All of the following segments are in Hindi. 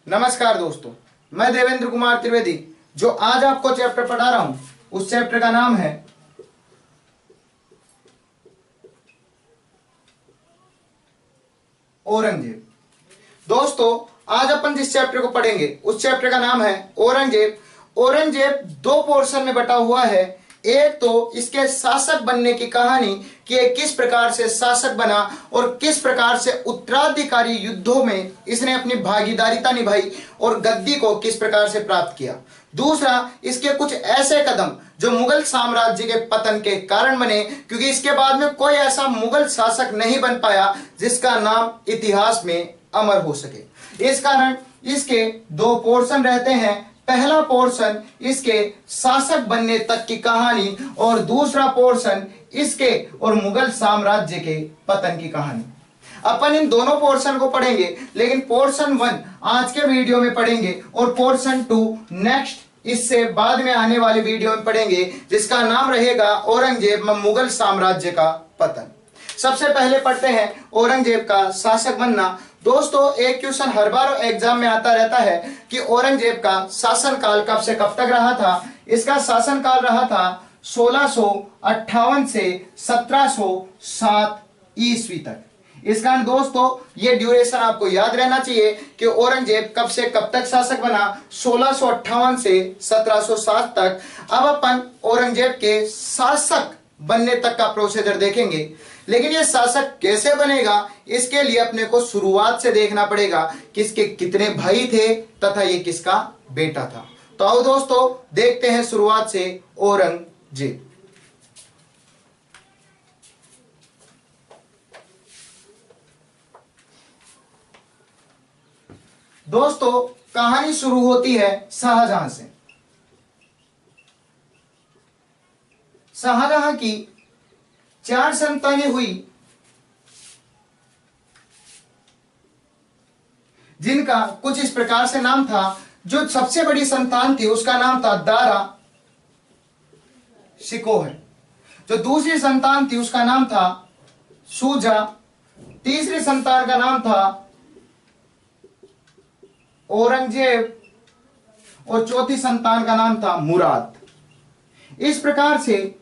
नमस्कार दोस्तों, मैं देवेंद्र कुमार त्रिवेदी जो आज आपको चैप्टर पढ़ा रहा हूं उस चैप्टर का नाम है औरंगजेब। दोस्तों, आज अपन जिस चैप्टर को पढ़ेंगे उस चैप्टर का नाम है औरंगजेब। औरंगजेब दो पोर्शन में बटा हुआ है। एक तो इसके शासक बनने की कहानी कि ये किस प्रकार से शासक बना और किस प्रकार से उत्तराधिकारी युद्धों में इसने अपनी भागीदारिता निभाई और गद्दी को किस प्रकार से प्राप्त किया। दूसरा, इसके कुछ ऐसे कदम जो मुगल साम्राज्य के पतन के कारण बने, क्योंकि इसके बाद में कोई ऐसा मुगल शासक नहीं बन पाया जिसका नाम इतिहास में अमर हो सके। इस कारण इसके दो पोर्शन रहते हैं। पहला पोर्शन इसके शासक बनने तक की कहानी और दूसरा पोर्शन इसके और मुगल साम्राज्य के पतन की कहानी। अपन इन दोनों पोर्शन को पढ़ेंगे, लेकिन पोर्शन 1 आज के वीडियो में पढ़ेंगे और पोर्शन 2 नेक्स्ट इससे बाद में आने वाले वीडियो में पढ़ेंगे, जिसका नाम रहेगा औरंगजेब मुगल साम्राज्य का पतन। सबसे पहले पढ़ते हैं औरंगजेब का शासक बनना। दोस्तों, एक क्वेश्चन हर बार एग्जाम में आता रहता है कि औरंगजेब का शासनकाल कब से कब तक रहा था। इसका शासनकाल रहा था 1658 से 1707 ईस्वी तक। इस कारण दोस्तों ये ड्यूरेशन आपको याद रहना चाहिए कि औरंगजेब कब से कब तक शासक बना, 1658 से 1707 तक। अब अपन औरंगजेब के शासक बनने तक का प्रोसीजर देखेंगे, लेकिन ये शासक कैसे बनेगा इसके लिए अपने को शुरुआत से देखना पड़ेगा कि इसके कितने भाई थे तथा ये किसका बेटा था। तो आओ दोस्तों देखते हैं शुरुआत से औरंगजेब। दोस्तों, कहानी शुरू होती है शाहजहां से। शाहजहां की 4 संतानें हुई, जिनका कुछ इस प्रकार से नाम था। जो सबसे बड़ी संतान थी उसका नाम था दारा शिकोह। जो दूसरी संतान थी उसका नाम था शुजा। तीसरी संतान का नाम था औरंगजेब और चौथी संतान का नाम था मुराद। इस प्रकार से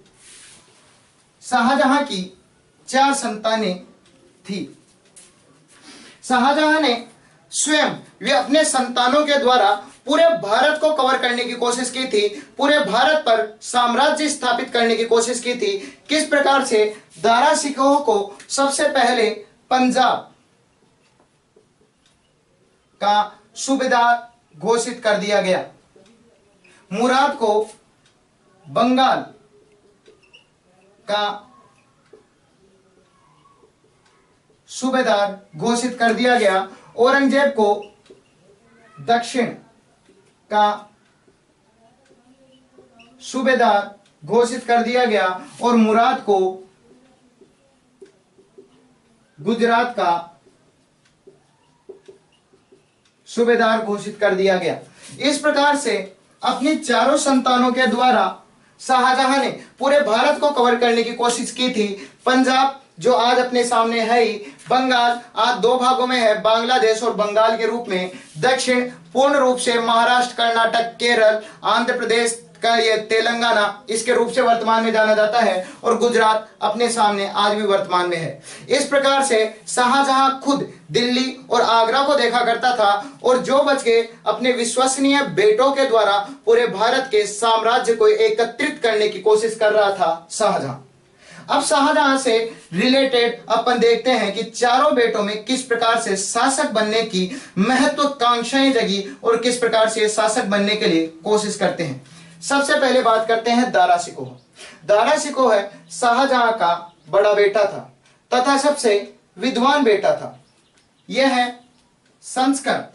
शाहजहां की 4 संतानें थी। शाहजहां ने स्वयं वे अपने संतानों के द्वारा पूरे भारत को कवर करने की कोशिश की थी, पूरे भारत पर साम्राज्य स्थापित करने की कोशिश की थी। किस प्रकार से दारा शिकोह को सबसे पहले पंजाब का सूबेदार घोषित कर दिया गया, मुराद को बंगाल का सूबेदार घोषित कर दिया गया, औरंगजेब को दक्षिण का सूबेदार घोषित कर दिया गया और मुराद को गुजरात का सूबेदार घोषित कर दिया गया। इस प्रकार से अपनी चारों संतानों के द्वारा शाहजहां ने पूरे भारत को कवर करने की कोशिश की थी। पंजाब जो आज अपने सामने है ही, बंगाल आज 2 भागों में है, बांग्लादेश और बंगाल के रूप में, दक्षिण पूर्ण रूप से महाराष्ट्र, कर्नाटक, केरल, आंध्र प्रदेश का ये तेलंगाना इसके रूप से वर्तमान में जाना जाता है, और गुजरात अपने सामने आज भी वर्तमान में है। इस प्रकार से शाहजहां खुद दिल्ली और आगरा को देखा करता था और जो बच के अपने विश्वसनीय बेटों के द्वारा पूरे भारत के साम्राज्य को एकत्रित करने की कोशिश कर रहा था शाहजहां। अब शाहजहां से रिलेटेड अपन देखते हैं कि चारों बेटों में किस प्रकार से शासक बनने की महत्वाकांक्षाएं जगी और किस प्रकार से शासक बनने के लिए कोशिश करते हैं। सबसे पहले बात करते हैं दारा शिकोह। दारा शिकोह शाहजहां का बड़ा बेटा था तथा सबसे विद्वान बेटा था। यह है संस्कृत,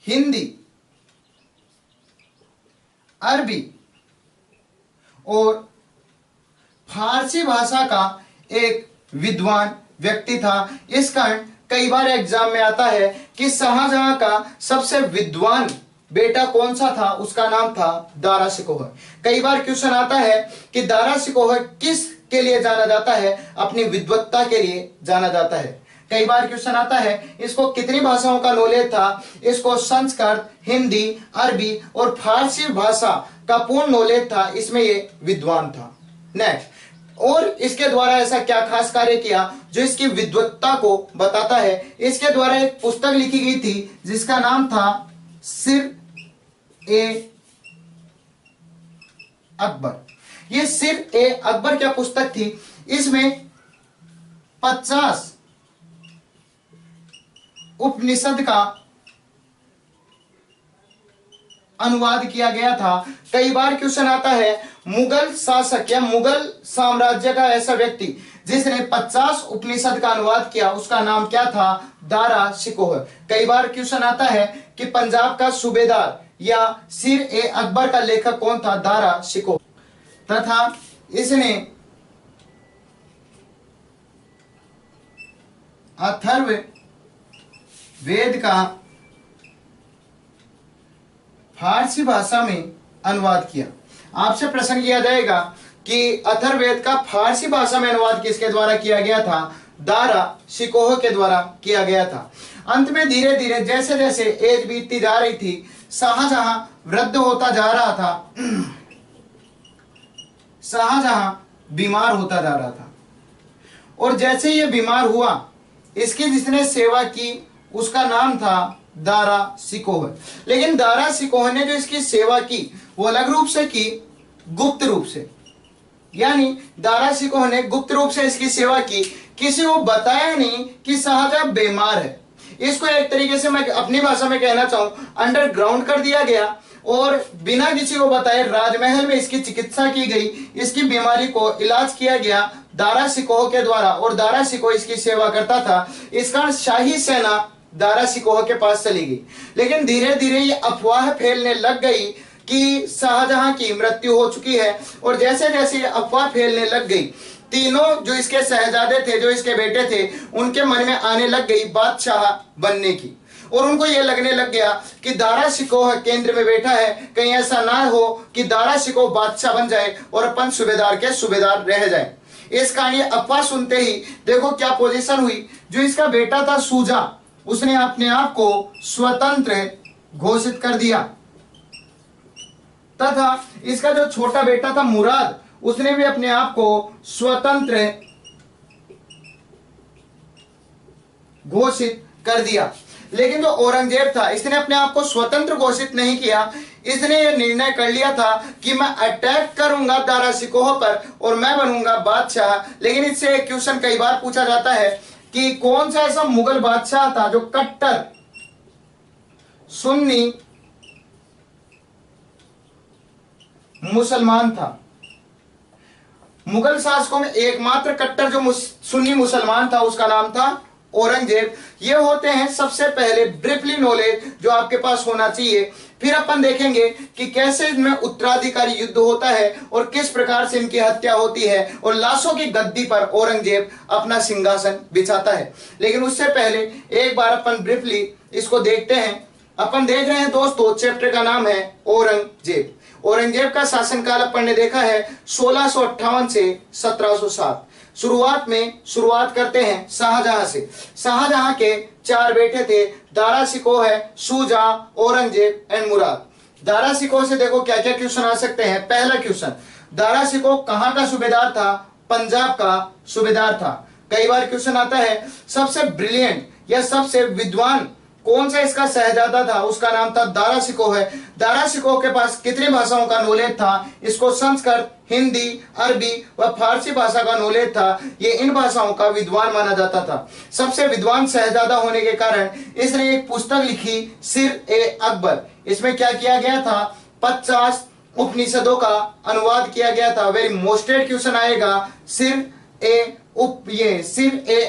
हिंदी, अरबी और फारसी भाषा का एक विद्वान व्यक्ति था। इस कारण कई बार एग्जाम में आता है कि शाहजहां का सबसे विद्वान बेटा कौन सा था, उसका नाम था दारा शिकोह। कई बार क्वेश्चन आता है कि दारा शिकोह किस के लिए जाना जाता है, अपनी विद्वत्ता के लिए जाना जाता है। कई बार क्वेश्चन आता है इसको कितनी भाषाओं का नॉलेज था, इसको संस्कृत, हिंदी, अरबी और फारसी भाषा का पूर्ण नॉलेज था, इसमें ये विद्वान था। नेक्स्ट, और इसके द्वारा ऐसा क्या खास कार्य किया जो इसकी विद्वत्ता को बताता है। इसके द्वारा एक पुस्तक लिखी गई थी जिसका नाम था सिर ए अकबर। ये सिर ए अकबर क्या पुस्तक थी, इसमें 50 उपनिषद का अनुवाद किया गया था। कई बार क्वेश्चन आता है मुगल शासक या मुगल साम्राज्य का ऐसा व्यक्ति जिसने 50 उपनिषद का अनुवाद किया, उसका नाम क्या था, दारा शिकोह। कई बार क्वेश्चन आता है कि पंजाब का सूबेदार या सिर ए अकबर का लेखक कौन था, दारा शिकोह, तथा इसने अथर्व वेद का फारसी भाषा में अनुवाद किया। आपसे प्रश्न किया जाएगा कि अथर्ववेद का फारसी भाषा में अनुवाद किसके द्वारा किया गया था, दारा शिकोह के द्वारा किया गया था। अंत में धीरे धीरे जैसे जैसे एज बीतती जा रही थी, शाहजहां वृद्ध होता जा रहा था, शाहजहां बीमार होता जा रहा था, और जैसे ये बीमार हुआ, इसकी जिसने सेवा की उसका नाम था दारा शिकोह। लेकिन दारा शिकोह ने जो इसकी सेवा की वो अलग रूप से की, गुप्त रूप से, यानी दारा शिकोह ने गुप्त रूप से इसकी सेवा की, किसी को बताया नहीं कि शाहजहां बीमार है। इसको एक तरीके से मैं अपनी भाषा में कहना चाहूं, अंडरग्राउंड कर दिया गया और बिना किसी को बताए राजमहल में इसकी चिकित्सा की गई, इसकी बीमारी को इलाज किया गया दारा शिकोह के द्वारा, और दारा शिकोह इसकी सेवा करता था। इस कारण शाही सेना दारा शिकोह के पास चली गई। लेकिन धीरे धीरे ये अफवाह फैलने लग गई कि शाहजहां की मृत्यु हो चुकी है, और जैसे जैसे ये अफवाह फैलने लग गई, तीनों जो इसके शहजादे थे, जो इसके बेटे थे, उनके मन में आने लग गई बादशाह बनने की, और उनको यह लगने लग गया कि दारा शिकोह केंद्र में बैठा है, कहीं ऐसा ना हो कि दारा शिकोह बादशाह बन जाए और अपन सूबेदार के सूबेदार रह जाए। इस कारण ये अफवाह सुनते ही देखो क्या पोजीशन हुई, जो इसका बेटा था सूजा, उसने अपने आप को स्वतंत्र घोषित कर दिया, तथा इसका जो छोटा बेटा था मुराद, उसने भी अपने आप को स्वतंत्र घोषित कर दिया। लेकिन जो औरंगजेब था, इसने अपने आप को स्वतंत्र घोषित नहीं किया। इसने यह निर्णय कर लिया था कि मैं अटैक करूंगा दारा शिकोह पर और मैं बनूंगा बादशाह। लेकिन इससे एक क्वेश्चन कई बार पूछा जाता है कि कौन सा ऐसा मुगल बादशाह था जो कट्टर सुन्नी मुसलमान था। मुगल शासकों में एकमात्र कट्टर जो सुन्नी मुसलमान था, उसका नाम था औरंगजेब। ये होते हैं सबसे पहले ब्रीफली नॉलेज जो आपके पास होना चाहिए। फिर अपन देखेंगे कि कैसे इनमें उत्तराधिकारी युद्ध होता है और किस प्रकार से इनकी हत्या होती है, और लाशों की गद्दी पर औरंगजेब अपना सिंहासन बिछाता है। लेकिन उससे पहले एक बार अपन ब्रीफली इसको देखते हैं। अपन देख रहे हैं दोस्तों, चैप्टर का नाम है औरंगजेब। औरंगजेब का शासनकाल अपन ने देखा है 1658 से 1707। शुरुआत करते हैं शाहजहां से। शाहजहां के 4 बेटे थे, दारा शिकोह है, शुजा, औरंगजेब एंड मुराद। दारा शिकोह से देखो क्या क्या क्वेश्चन आ सकते हैं। पहला क्वेश्चन, दारा शिकोह कहां का सूबेदार था, पंजाब का सूबेदार था। कई बार क्वेश्चन आता है सबसे ब्रिलियंट या सबसे विद्वान कौन सा इसका शहजादा था, उसका नाम था दारा शिकोह है। दारा शिकोह के पास कितनी भाषाओं का नॉलेज था, इसको संस्कृत, हिंदी, अरबी व फारसी भाषा का नॉलेज था। ये इन भाषाओं का विद्वान माना जाता था। सबसे विद्वान शहजादा होने के कारण इसने एक पुस्तक लिखी, सिर ए अकबर। इसमें क्या किया गया था, 50 उपनिषदों का अनुवाद किया गया था। वेरी मोस्टेड क्वेश्चन आएगा, सिर ए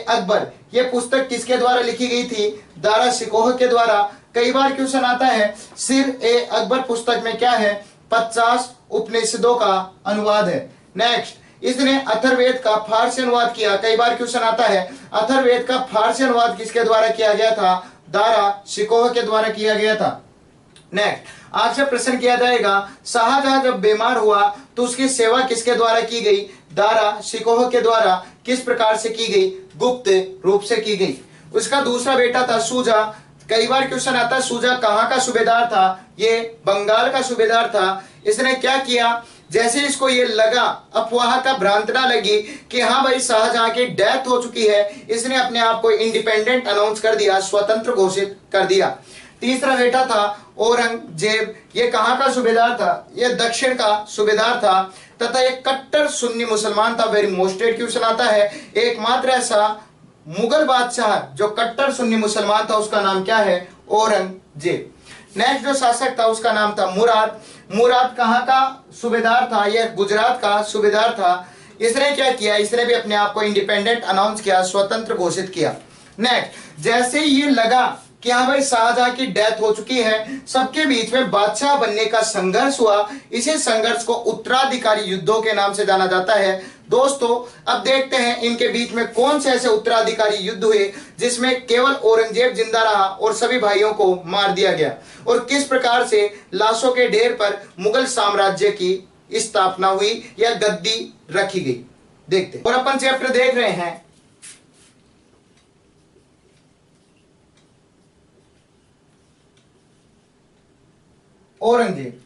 अकबर। ये पुस्तक किसके द्वारा लिखी गई थी, दारा शिकोह के द्वारा। कई बार क्वेश्चन आता है सिर ए अकबर पुस्तक में क्या है, 50 उपनिषदों का अनुवाद है। नेक्स्ट, इसने अथर्ववेद का फारसी अनुवाद किया। कई बार क्वेश्चन आता है अथर्ववेद का फारसी अनुवाद किसके द्वारा किया गया था, दारा शिकोह के द्वारा किया गया था। नेक्स्ट, आपसे प्रश्न किया जाएगा शाहजहां जब बीमार हुआ तो उसकी सेवा किसके द्वारा की गई, दारा शिकोह के द्वारा। किस प्रकार से की गई, गुप्त रूप से की गई। उसका दूसरा बेटा था शुजा। कई बार क्वेश्चन आता है शुजा कहाँ का सूबेदार था, ये बंगाल का सूबेदार था। इसने क्या किया, जैसे इसको ये लगा, अफवाह का भ्रांतना लगी कि हाँ भाई शाहजहां की डेथ हो चुकी है, इसने अपने आप को इंडिपेंडेंट अनाउंस कर दिया, स्वतंत्र घोषित कर दिया। तीसरा बेटा था औरंगजेब। ये कहाँ का सूबेदार था, ये दक्षिण का सूबेदार था तथा एक कट्टर सुन्नी मुसलमान था। वेरी मोस्टेड क्वेश्चन आता है, एकमात्र ऐसा मुगल बादशाह जो कट्टर सुन्नी मुसलमान था उसका नाम क्या है, औरंगजेब। नेक्स्ट जो शासक था उसका नाम था मुराद। मुराद कहाँ का सूबेदार था, यह गुजरात का सूबेदार था। इसने क्या किया, इसने भी अपने आप को इंडिपेंडेंट अनाउंस किया, स्वतंत्र घोषित किया। नेक्स्ट, जैसे ही ये लगा कि हाँ भाई शाहजहां की डेथ हो चुकी है, सबके बीच में बादशाह बनने का संघर्ष हुआ। इसी संघर्ष को उत्तराधिकारी युद्धों के नाम से जाना जाता है। दोस्तों अब देखते हैं इनके बीच में कौन से ऐसे उत्तराधिकारी युद्ध हुए जिसमें केवल औरंगजेब जिंदा रहा और सभी भाइयों को मार दिया गया, और किस प्रकार से लाशों के ढेर पर मुगल साम्राज्य की स्थापना हुई या गद्दी रखी गई, देखते हैं। और अपन चैप्टर देख रहे हैं औरंगजेब।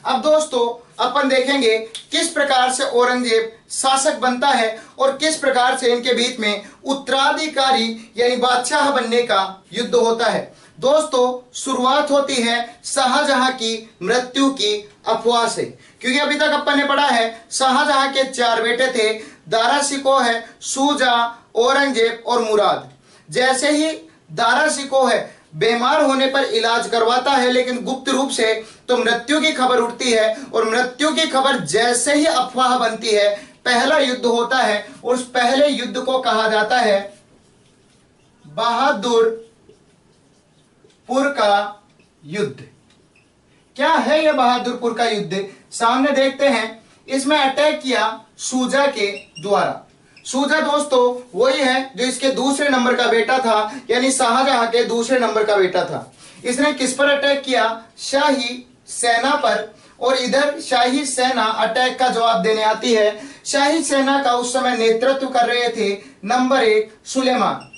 अब दोस्तों अपन देखेंगे किस प्रकार से औरंगजेब शासक बनता है और किस प्रकार से इनके बीच में उत्तराधिकारी यानी बादशाह बनने का युद्ध होता है। दोस्तों शुरुआत होती है शाहजहां की मृत्यु की अफवाह से, क्योंकि अभी तक अपन ने पढ़ा है शाहजहां के 4 बेटे थे, दारा शिकोह है, शुजा, औरंगजेब और मुराद। जैसे ही दारा शिकोह है बीमार होने पर इलाज करवाता है, लेकिन गुप्त रूप से तो मृत्यु की खबर उठती है, और मृत्यु की खबर जैसे ही अफवाह बनती है पहला युद्ध होता है। उस पहले युद्ध को कहा जाता है बहादुरपुर का युद्ध। क्या है यह बहादुरपुर का युद्ध, सामने देखते हैं। इसमें अटैक किया शुजा के द्वारा। शुजा दोस्तों वही है जो इसके दूसरे नंबर का बेटा था, यानी शाहजहां के दूसरे नंबर का बेटा था। इसने किस पर अटैक किया, शाही सेना पर, और इधर शाही सेना अटैक का जवाब देने आती है। शाही सेना का उस समय नेतृत्व कर रहे थे नंबर 1 सुलेमान।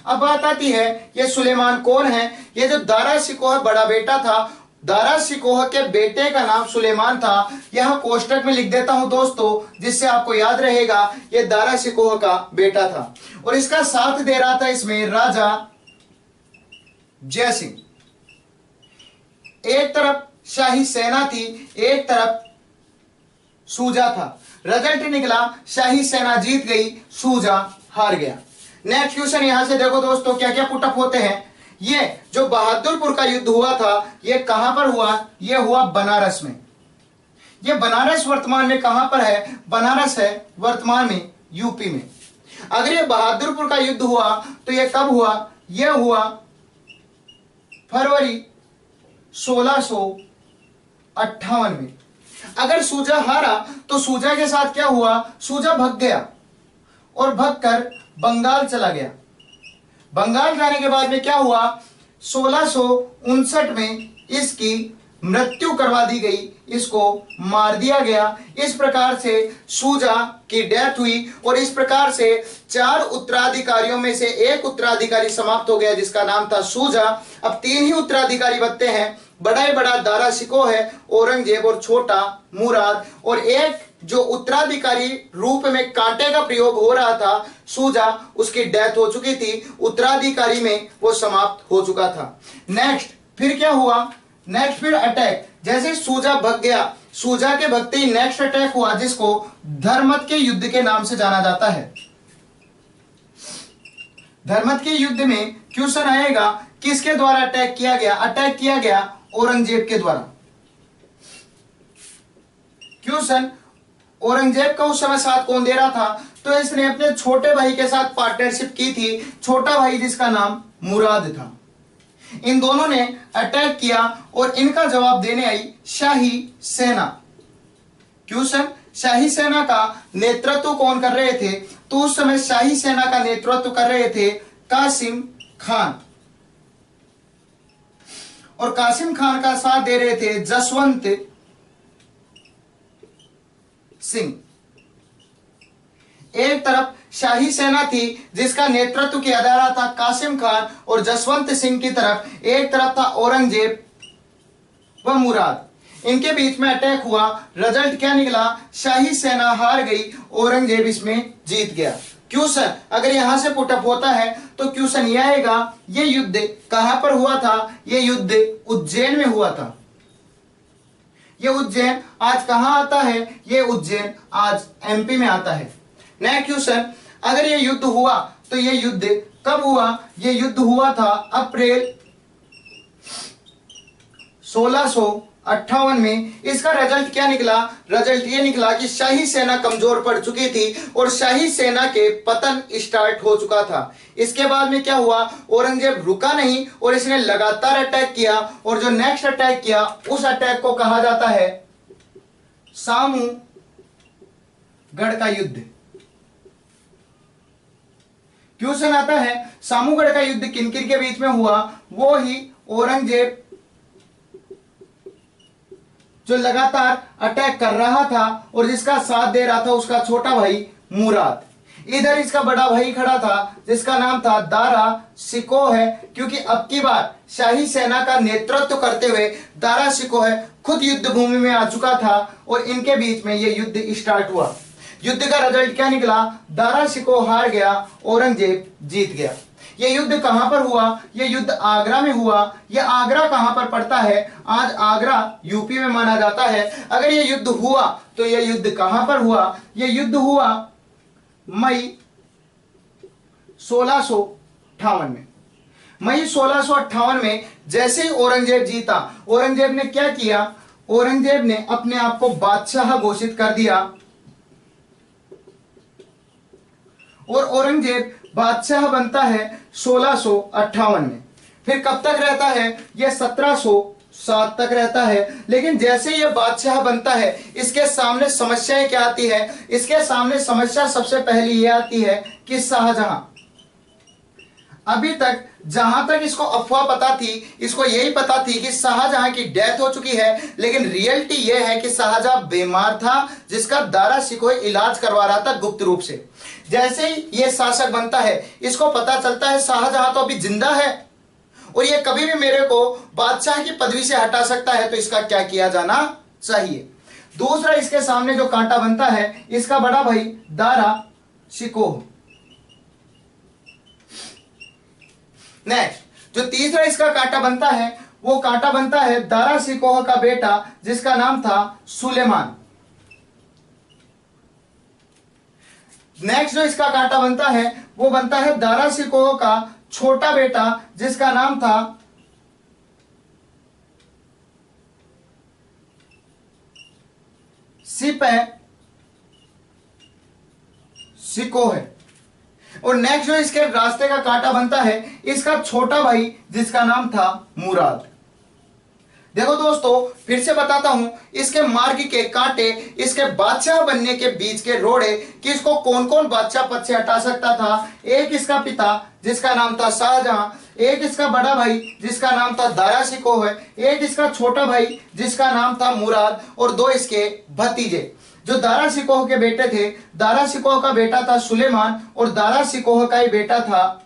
अब बात आती है ये सुलेमान कौन है, ये जो दारा शिकोह बड़ा बेटा था, दारा शिकोह के बेटे का नाम सुलेमान था। यहां कोष्टक में लिख देता हूं दोस्तों, जिससे आपको याद रहेगा ये दारा शिकोह का बेटा था, और इसका साथ दे रहा था इसमें राजा जय सिंह। एक तरफ शाही सेना थी, एक तरफ शुजा था। रिजल्ट निकला शाही सेना जीत गई, शुजा हार गया। नेक्स्ट क्वेश्चन यहां से देखो दोस्तों क्या क्या पुटअप होते हैं। ये जो बहादुरपुर का युद्ध हुआ था ये कहां पर हुआ, ये हुआ बनारस में। ये बनारस वर्तमान में कहां पर है, बनारस है वर्तमान में यूपी में। अगर ये बहादुरपुर का युद्ध हुआ तो ये कब हुआ, ये हुआ फरवरी 1658 में। अगर शुजा हारा तो शुजा के साथ क्या हुआ, शुजा भग गया और भगकर बंगाल चला गया। बंगाल जाने के बाद में क्या हुआ, 1659 में इसकी मृत्यु करवा दी गई, इसको मार दिया गया। इस प्रकार से शुजा की डेथ हुई, और इस प्रकार से 4 उत्तराधिकारियों में से एक उत्तराधिकारी समाप्त हो गया जिसका नाम था शुजा। अब 3 ही उत्तराधिकारी बचते हैं, बड़ा ही बड़ा दारा शिकोह है, औरंगजेब और छोटा मुराद, और एक जो उत्तराधिकारी रूप में कांटे का प्रयोग हो रहा था शुजा, उसकी डेथ हो चुकी थी, उत्तराधिकारी में वो समाप्त हो चुका था। नेक्स्ट फिर क्या हुआ, नेक्स्ट फिर अटैक। जैसे शुजा भग गया, शुजा के भगते ही नेक्स्ट अटैक हुआ जिसको धर्मत के युद्ध के नाम से जाना जाता है। धर्मत के युद्ध में क्वेश्चन आएगा किसके द्वारा अटैक किया गया, अटैक किया गया औरंगजेब के द्वारा। क्वेश्चन औरंगजेब का उस समय साथ कौन दे रहा था, तो इसने अपने छोटे भाई के साथ पार्टनरशिप की थी, छोटा भाई जिसका नाम मुराद था। इन दोनों ने अटैक किया और इनका जवाब देने आई शाही सेना। क्वेश्चन शाही सेना का नेतृत्व कौन कर रहे थे, तो उस समय शाही सेना का नेतृत्व कर रहे थे कासिम खान, और कासिम खान का साथ दे रहे थे जसवंत सिंह। एक तरफ शाही सेना थी जिसका नेतृत्व किया जा रहा था कासिम खान और जसवंत सिंह की तरफ, एक तरफ था औरंगजेब व मुराद। इनके बीच में अटैक हुआ। रिजल्ट क्या निकला? शाही सेना हार गई, औरंगजेब इसमें जीत गया। क्वेश्चन अगर यहां से पुटअप होता है तो क्वेश्चन यह आएगा, ये युद्ध कहां पर हुआ था? ये युद्ध उज्जैन में हुआ था। ये उज्जैन आज कहां आता है? ये उज्जैन आज एमपी में आता है। नेक्स्ट क्वेश्चन, अगर ये युद्ध हुआ तो ये युद्ध कब हुआ? ये युद्ध हुआ था अप्रैल 1658 में। इसका रिजल्ट क्या निकला? रिजल्ट ये निकला कि शाही सेना कमजोर पड़ चुकी थी और शाही सेना के पतन स्टार्ट हो चुका था। इसके बाद में क्या हुआ? औरंगजेब रुका नहीं और इसने लगातार अटैक किया, और जो नेक्स्ट अटैक किया उस अटैक को कहा जाता है सामूगढ़ का युद्ध। क्वेश्चन आता है सामूगढ़ का युद्ध किन किन के बीच में हुआ? वो ही औरंगजेब जो लगातार अटैक कर रहा था और जिसका साथ दे रहा था उसका छोटा भाई मुराद। इधर इसका बड़ा भाई खड़ा था जिसका नाम था दारा शिकोह है, क्योंकि अब की बार शाही सेना का नेतृत्व करते हुए दारा शिकोह खुद युद्ध भूमि में आ चुका था और इनके बीच में यह युद्ध स्टार्ट हुआ। युद्ध का रिजल्ट क्या निकला? दारा शिकोह हार गया, औरंगजेब जीत गया। यह युद्ध कहां पर हुआ? यह युद्ध आगरा में हुआ। यह आगरा कहां पर पड़ता है? आज आगरा यूपी में माना जाता है। अगर यह युद्ध हुआ तो यह युद्ध कहां पर हुआ? यह युद्ध हुआ मई 1658 में। मई 1658 में जैसे ही औरंगजेब जीता, औरंगजेब ने क्या किया? औरंगजेब ने अपने आप को बादशाह घोषित कर दिया और औरंगजेब बादशाह बनता है 1658 में। फिर कब तक रहता है? यह 1707 तक रहता है। लेकिन जैसे यह बादशाह बनता है इसके सामने समस्याएं क्या आती है? इसके सामने समस्या सबसे पहली यह आती है कि शाहजहां, अभी तक जहां तक इसको अफवाह पता थी, इसको यही पता थी कि शाहजहां की डेथ हो चुकी है, लेकिन रियलिटी यह है कि शाहजहां बीमार था जिसका दारा शिकोह इलाज करवा रहा था गुप्त रूप से। जैसे ही यह शासक बनता है इसको पता चलता है शाहजहां तो अभी जिंदा है और यह कभी भी मेरे को बादशाह की पदवी से हटा सकता है, तो इसका क्या किया जाना चाहिए। दूसरा इसके सामने जो कांटा बनता है इसका बड़ा भाई दारा शिकोह। नेक्स्ट जो तीसरा इसका कांटा बनता है वो कांटा बनता है दारा शिकोह का बेटा जिसका नाम था सुलेमान। नेक्स्ट जो इसका कांटा बनता है वो बनता है दारा शिकोह का छोटा बेटा जिसका नाम था सिपह शिकोह। और नेक्स्ट जो इसके रास्ते का कांटा बनता है इसका छोटा भाई जिसका नाम था मुराद। देखो दोस्तों फिर से बताता हूं, इसके मार्ग के कांटे इसके बादशाह बनने के बीच के रोड़े कि इसको कौन कौन बादशाह पद से हटा सकता था। एक इसका पिता जिसका नाम था शाहजहां, एक इसका बड़ा भाई जिसका नाम था दारा शिकोह, एक इसका छोटा भाई जिसका नाम था मुराद, और दो इसके भतीजे जो दारा शिकोह के बेटे थे। दारा शिकोह का बेटा था सुलेमान और दारा शिकोह का ही बेटा था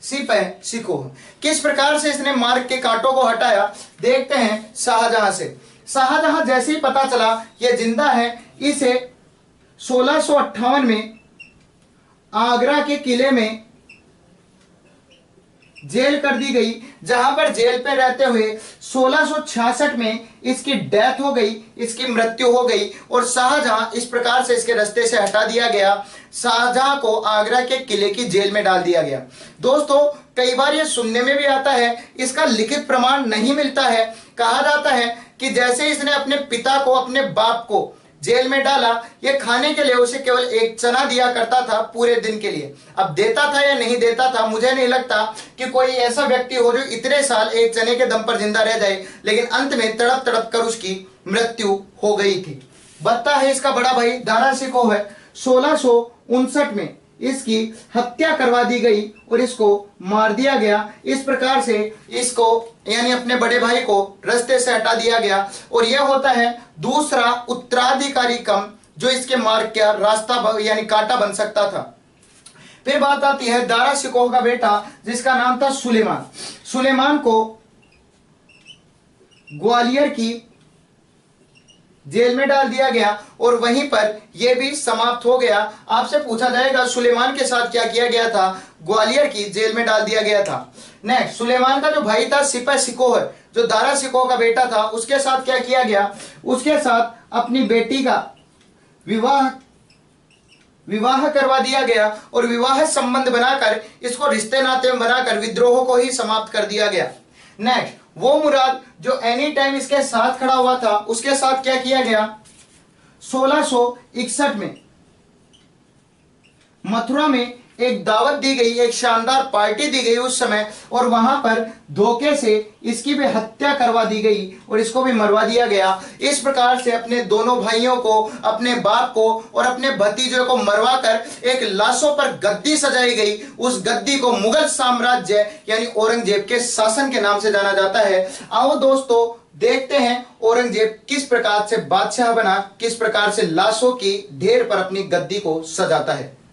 सिपह शिकोह। किस प्रकार से इसने मार्ग के कांटों को हटाया देखते हैं शाहजहां से। शाहजहां जैसे ही पता चला यह जिंदा है, इसे 1658 में आगरा के किले में जेल कर दी गई, जहां पर जेल पे रहते हुए 1666 में इसकी डेथ हो गई, इसकी मृत्यु हो गई और शाहजहां इस प्रकार से इसके रास्ते से हटा दिया गया। शाहजहां को आगरा के किले की जेल में डाल दिया गया। दोस्तों कई बार ये सुनने में भी आता है, इसका लिखित प्रमाण नहीं मिलता है। कहा जाता है कि जैसे इसने अपने पिता को, अपने बाप को जेल में डाला, ये खाने के लिए उसे केवल एक चना दिया करता था पूरे दिन के लिए। अब देता था या नहीं देता था मुझे नहीं लगता कि कोई ऐसा व्यक्ति हो जो इतने साल एक चने के दम पर जिंदा रह जाए, लेकिन अंत में तड़प तड़प कर उसकी मृत्यु हो गई थी। बता है इसका बड़ा भाई दारा शिकोह है, 1659 में इसकी हत्या करवा दी गई और इसको मार दिया गया। इस प्रकार से इसको यानी अपने बड़े भाई को रास्ते से हटा दिया गया और यह होता है दूसरा उत्तराधिकारी कम जो इसके मार्ग का रास्ता यानी कांटा बन सकता था। फिर बात आती है दारा शिकोह का बेटा जिसका नाम था सुलेमान। सुलेमान को ग्वालियर की जेल में डाल दिया गया और वहीं पर यह भी समाप्त हो गया। आपसे पूछा जाएगा सुलेमान के साथ क्या किया गया था, ग्वालियर की जेल में डाल दिया गया था। नेक्स्ट, सुलेमान का जो भाई था सिपह शिकोह, जो दारा शिकोह का बेटा था, उसके साथ क्या किया गया, उसके साथ अपनी बेटी का विवाह करवा दिया गया और विवाह संबंध बनाकर इसको रिश्ते नाते में बनाकर विद्रोह को ही समाप्त कर दिया गया। नेक्स्ट, वो मुराद जो एनी टाइम इसके साथ खड़ा हुआ था, उसके साथ क्या किया गया, 1661 में मथुरा में एक दावत दी गई, एक शानदार पार्टी दी गई उस समय, और वहां पर धोखे से इसकी भी हत्या करवा दी गई और इसको भी मरवा दिया गया। इस प्रकार से अपने दोनों भाइयों को, अपने बाप को और अपने भतीजे को मरवाकर एक लाशों पर गद्दी सजाई गई। उस गद्दी को मुगल साम्राज्य यानी औरंगजेब के शासन के नाम से जाना जाता है। आओ दोस्तों देखते हैं औरंगजेब किस प्रकार से बादशाह बना, किस प्रकार से लाशों की ढेर पर अपनी गद्दी को सजाता है।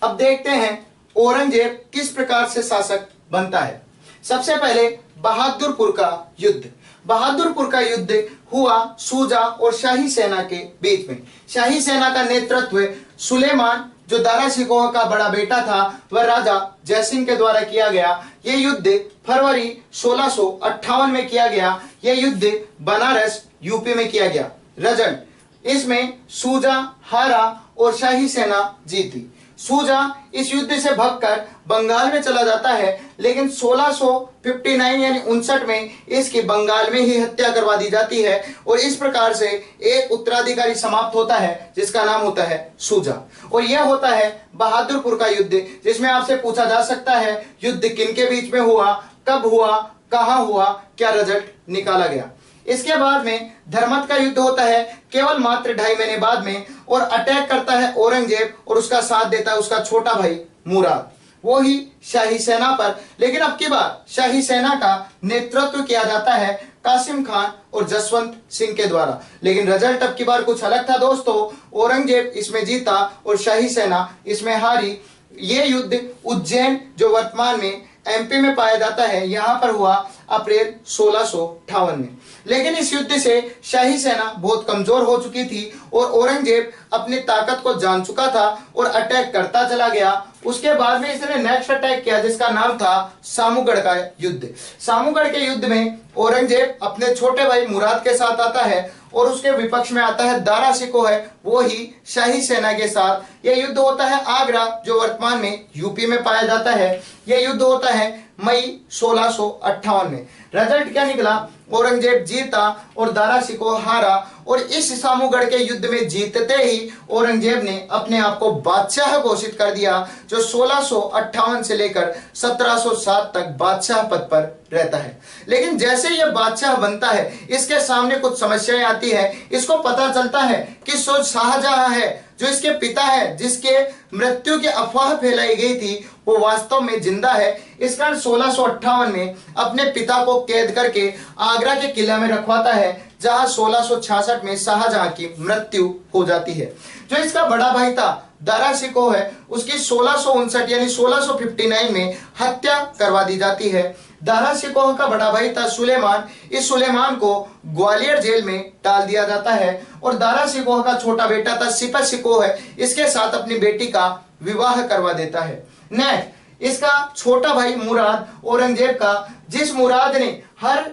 अब देखते हैं औरंगजेब किस प्रकार से शासक बनता है। सबसे पहले बहादुरपुर का युद्ध। बहादुरपुर का युद्ध हुआ सूजा और शाही सेना के बीच में। शाही सेना का नेतृत्व सुलेमान जो दारा शिकोह का बड़ा बेटा था वह राजा जयसिंह के द्वारा किया गया। यह युद्ध फरवरी 1658 में किया गया। यह युद्ध बनारस यूपी में किया गया। रिजल्ट, इसमें सूजा हारा और शाही सेना जीती। सूजा इस युद्ध से भागकर बंगाल में चला जाता है, लेकिन 1659 यानी 59 में इसकी बंगाल में ही हत्या करवा दी जाती है और इस प्रकार से एक उत्तराधिकारी समाप्त होता है जिसका नाम होता है सूजा। और यह होता है बहादुरपुर का युद्ध, जिसमें आपसे पूछा जा सकता है युद्ध किन के बीच में हुआ, कब हुआ, कहां हुआ, क्या रिजल्ट निकाला गया। इसके बाद में धर्मत का युद्ध होता है केवल मात्र 2.5 महीने बाद में, और अटैक करता है औरंगजेब और उसका साथ देता है उसका छोटा भाई मुराद, वो ही शाही सेना पर। लेकिन अब की बार शाही सेना का नेतृत्व किया जाता है कासिम खान और जसवंत सिंह के द्वारा। लेकिन रिजल्ट अब की बार कुछ अलग था दोस्तों। औरंगजेब इसमें जीता और शाही सेना इसमें हारी। ये युद्ध उज्जैन जो वर्तमान में एमपी में पाया जाता है, यहां पर हुआ अप्रैल 1658 में। लेकिन इस युद्ध से शाही सेना बहुत कमजोर हो चुकी थी और औरंगजेब अपनी ताकत को जान चुका था और अटैक करता चला गया। उसके बाद में इसने नेक्स्ट अटैक किया जिसका नाम था सामूगढ़ का युद्ध। सामूगढ़ के युद्ध में औरंगजेब अपने छोटे भाई मुराद के साथ आता है और उसके विपक्ष में आता है दारा शिकोह, वो ही शाही सेना के साथ। यह युद्ध होता है आगरा जो वर्तमान में यूपी में पाया जाता है। यह युद्ध होता है मई 1658 में। रिजल्ट क्या निकला, औरंगजेब जीता और दारा शिकोह हारा। और इस सामूगढ़ के युद्ध में जीतते ही औरंगजेब ने अपने आप को बादशाह घोषित कर दिया, जो 1658 से लेकर 1707 तक बादशाह पद पर रहता है। लेकिन जैसे यह बादशाह बनता है इसके सामने कुछ समस्याएं आती है। इसको पता चलता है कि शाहजहां है जो इसके पिता है, जिसके मृत्यु की अफवाह फैलाई गई थी, वो वास्तव में जिंदा है। इस कारण 1658 में अपने पिता को कैद करके आगरा के किला में रखवाता है, जहां 1666 में शाहजहां की मृत्यु हो जाती है। जो इसका बड़ा भाई था दारा शिकोह है, उसकी 1659 यानी 1659 में हत्या करवा दी जाती है। दारा शिकोह का बड़ा भाई था सुलेमान। इस सुलेमान को ग्वालियर जेल में डाल दिया जाता है और दारा शिकोह का छोटा बेटा था सिपह शिकोह है, इसके साथ अपनी बेटी का विवाह करवा देता है। नेक्स्ट, इसका छोटा भाई मुराद औरंगजेब का, जिस मुराद ने हर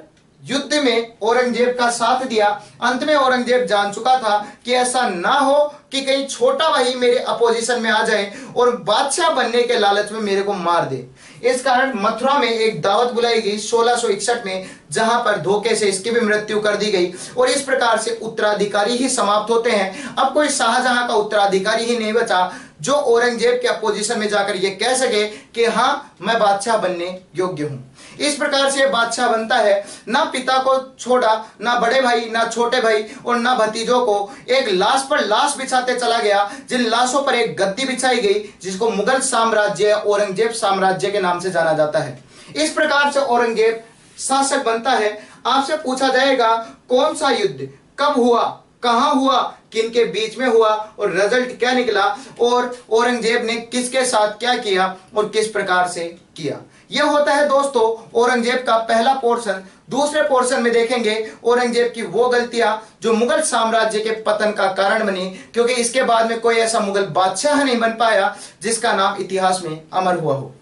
युद्ध में औरंगजेब का साथ दिया। अंत में औरंगजेब जान चुका था कि ऐसा ना हो कि कहीं छोटा भाई मेरे अपोजिशन में आ जाए और बादशाह बनने के लालच में मेरे को मार दे। इस कारण मथुरा में एक दावत बुलाई गई 1661 में, जहां पर धोखे से इसकी भी मृत्यु कर दी गई और इस प्रकार से उत्तराधिकारी ही समाप्त होते हैं। अब कोई शाहजहां का उत्तराधिकारी ही नहीं बचा जो औरंगजेब के अपोजिशन में जाकर ये कह सके कि हाँ मैं बादशाह बनने योग्य हूं। इस प्रकार से बादशाह बनता है। ना पिता को छोड़ा, ना बड़े भाई, ना छोटे भाई और ना भतीजों को। एक लाश पर लाश बिछाते चला गया, जिन लाशों पर एक गद्दी बिछाई गई जिसको मुगल साम्राज्य, औरंगजेब साम्राज्य के नाम से जाना जाता है। इस प्रकार से औरंगजेब शासक बनता है। आपसे पूछा जाएगा कौन सा युद्ध कब हुआ, कहां हुआ, किनके बीच में हुआ और रिजल्ट क्या निकला, और औरंगजेब ने किसके साथ क्या किया और किस प्रकार से किया। यह होता है दोस्तों औरंगजेब का पहला पोर्शन। दूसरे पोर्शन में देखेंगे औरंगजेब की वो गलतियां जो मुगल साम्राज्य के पतन का कारण बनी, क्योंकि इसके बाद में कोई ऐसा मुगल बादशाह नहीं बन पाया जिसका नाम इतिहास में अमर हुआ हो।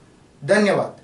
धन्यवाद।